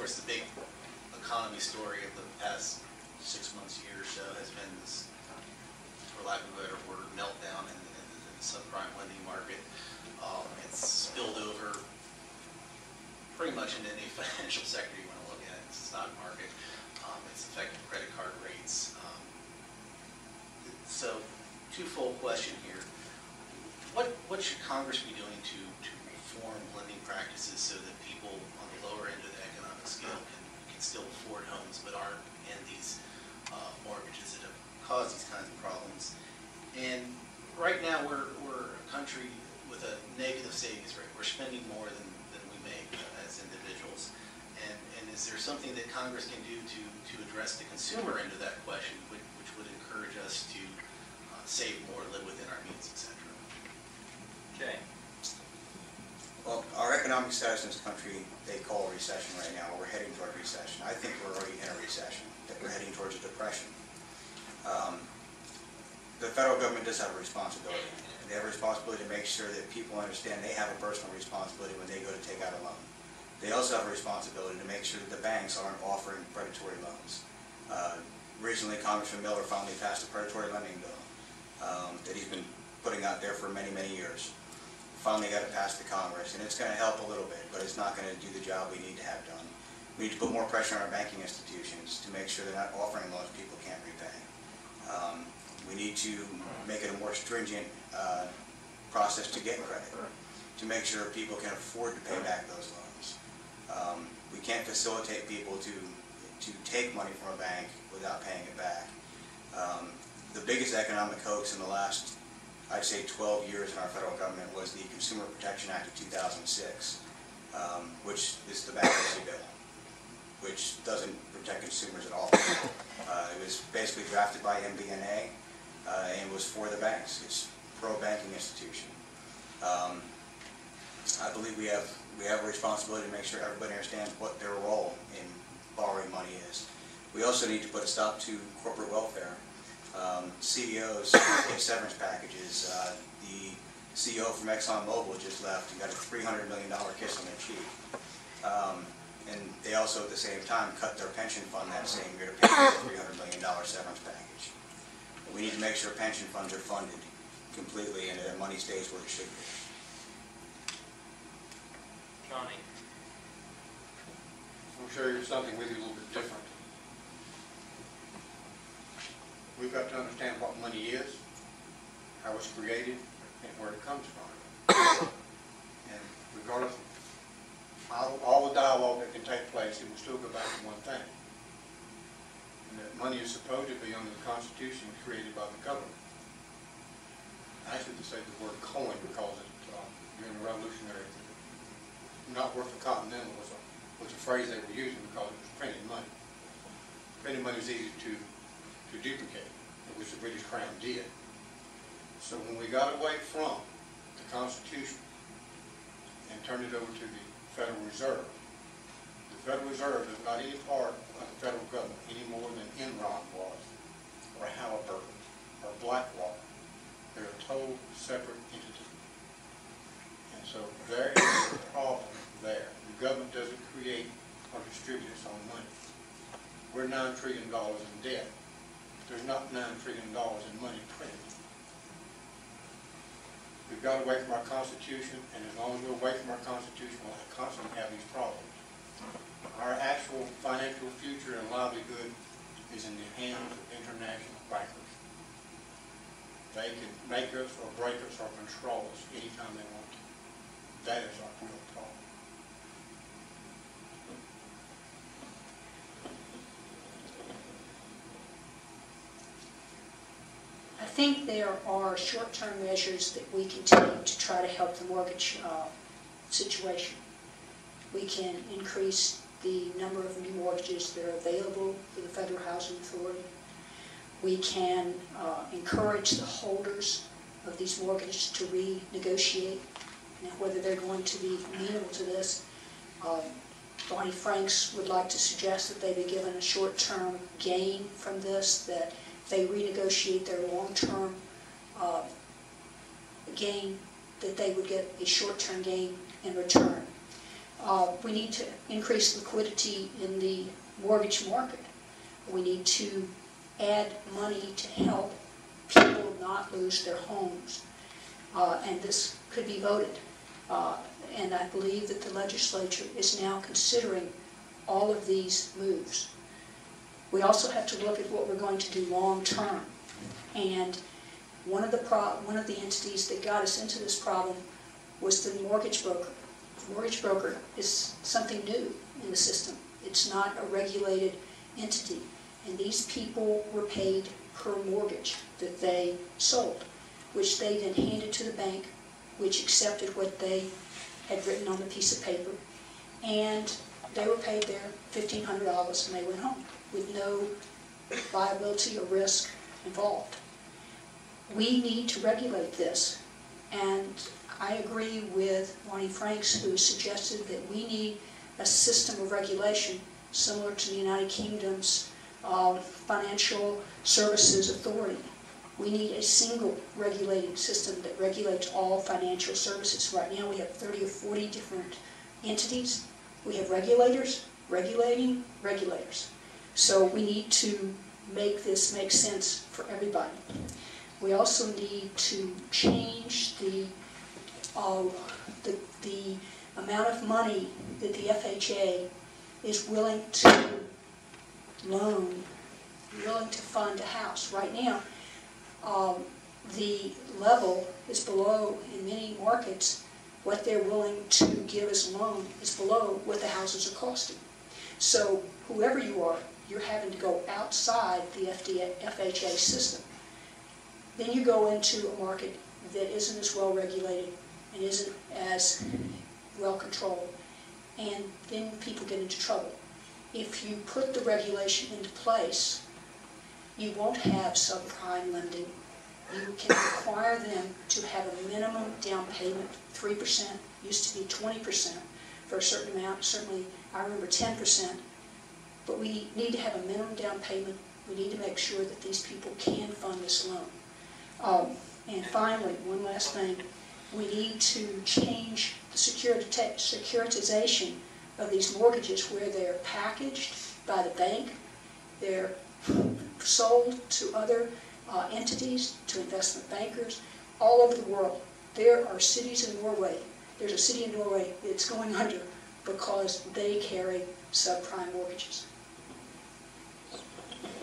course, the big economy story of the past 6 months, year or so has been this, for lack of a better word, meltdown in the subprime lending market. It's spilled over pretty much into any financial sector you want to look at. It's the stock market. It's affected credit card rates. So, twofold question here. What should Congress be doing to reform lending practices so that people on the lower end of the economic scale can still afford homes but aren't in these mortgages that have caused these kinds of problems? And right now we're a country with a negative savings rate. We're spending more than we make as individuals. And is there something that Congress can do to address the consumer end of that question, which would encourage us to save more, live within our means, etc.? Okay. Well, our economic status in this country, they call a recession right now. We're heading toward a recession. I think we're already in a recession, that we're heading towards a depression. The federal government does have a responsibility. They have a responsibility to make sure that people understand they have a personal responsibility when they go to take out a loan. They also have a responsibility to make sure that the banks aren't offering predatory loans. Recently, Congressman Miller finally passed a predatory lending bill that he's been putting out there for many, many years. Finally got it passed to Congress, and it's going to help a little bit, but it's not going to do the job we need to have done. We need to put more pressure on our banking institutions to make sure they're not offering loans people can't repay. We need to make it a more stringent process to get credit, to make sure people can afford to pay back those loans. We can't facilitate people to take money from a bank without paying it back. The biggest economic hoax in the last, I'd say, 12 years in our federal government was the Consumer Protection Act of 2006, which is the bankruptcy bill, which doesn't protect consumers at all. It was basically drafted by MBNA and was for the banks. It's pro-banking institution. I believe we have a responsibility to make sure everybody understands what their role in borrowing money is. We also need to put a stop to corporate welfare. CEOs get severance packages. The CEO from ExxonMobil just left and got a $300 million kiss on their cheek. And they also, at the same time, cut their pension fund that same year to pay a $300 million severance package. We need to make sure pension funds are funded completely and that money stays where it should be. Johnny. I'll share you something with you a little bit different. We've got to understand what money is, how it's created, and where it comes from. And regardless of all the dialogue that can take place, it will still go back to one thing. And that money is supposed to be under the Constitution created by the government. I should say the word coin because during the Revolutionary, not worth a continental was a phrase they were using because it was printed money. Printed money is easy to duplicate, which the British Crown did. So when we got away from the Constitution and turned it over to the Federal Reserve is not any part of the federal government any more than Enron was, or Halliburton, or Blackwater. They're a total separate entity. And so there is a problem there. The government doesn't create or distribute its own money. We're $9 trillion in debt. There's not $9 trillion in money printed. We've got away from our Constitution, and as long as we're away from our Constitution, we'll constantly have these problems. Our actual financial future and livelihood is in the hands of international bankers. They can make us or break us or control us anytime they want to. That is our real problem. I think there are short-term measures that we can take to try to help the mortgage situation. We can increase the number of new mortgages that are available for the Federal Housing Authority. We can encourage the holders of these mortgages to renegotiate. Now, whether they're going to be amenable to this, Bonnie Franks would like to suggest that they be given a short-term gain from this, that they renegotiate their long-term gain, that they would get a short-term gain in return. We need to increase liquidity in the mortgage market. We need to add money to help people not lose their homes. And this could be voted. And I believe that the legislature is now considering all of these moves. We also have to look at what we're going to do long term. And one of the entities that got us into this problem was the mortgage broker. The mortgage broker is something new in the system. It's not a regulated entity. And these people were paid per mortgage that they sold, which they then handed to the bank, which accepted what they had written on the piece of paper. And they were paid their $1,500 and they went home with no liability or risk involved. We need to regulate this. And I agree with Marty Franks, who suggested that we need a system of regulation similar to the United Kingdom's Financial Services Authority. We need a single regulating system that regulates all financial services. Right now we have 30 or 40 different entities. We have regulators, regulating regulators. So we need to make this make sense for everybody. We also need to change the amount of money that the FHA is willing to loan, willing to fund a house. Right now, the level is below, in many markets, what they're willing to give as a loan is below what the houses are costing. So whoever you are, you're having to go outside the FHA system. Then you go into a market that isn't as well regulated and isn't as well controlled, and then people get into trouble. If you put the regulation into place, you won't have subprime lending. You can require them to have a minimum down payment, 3%, used to be 20% for a certain amount, certainly I remember 10%, but we need to have a minimum down payment. We need to make sure that these people can fund this loan. And finally, one last thing, we need to change the securitization of these mortgages where they're packaged by the bank, they're sold to other entities, to investment bankers, all over the world. There are cities in Norway, there's a city in Norway that's going under because they carry subprime mortgages.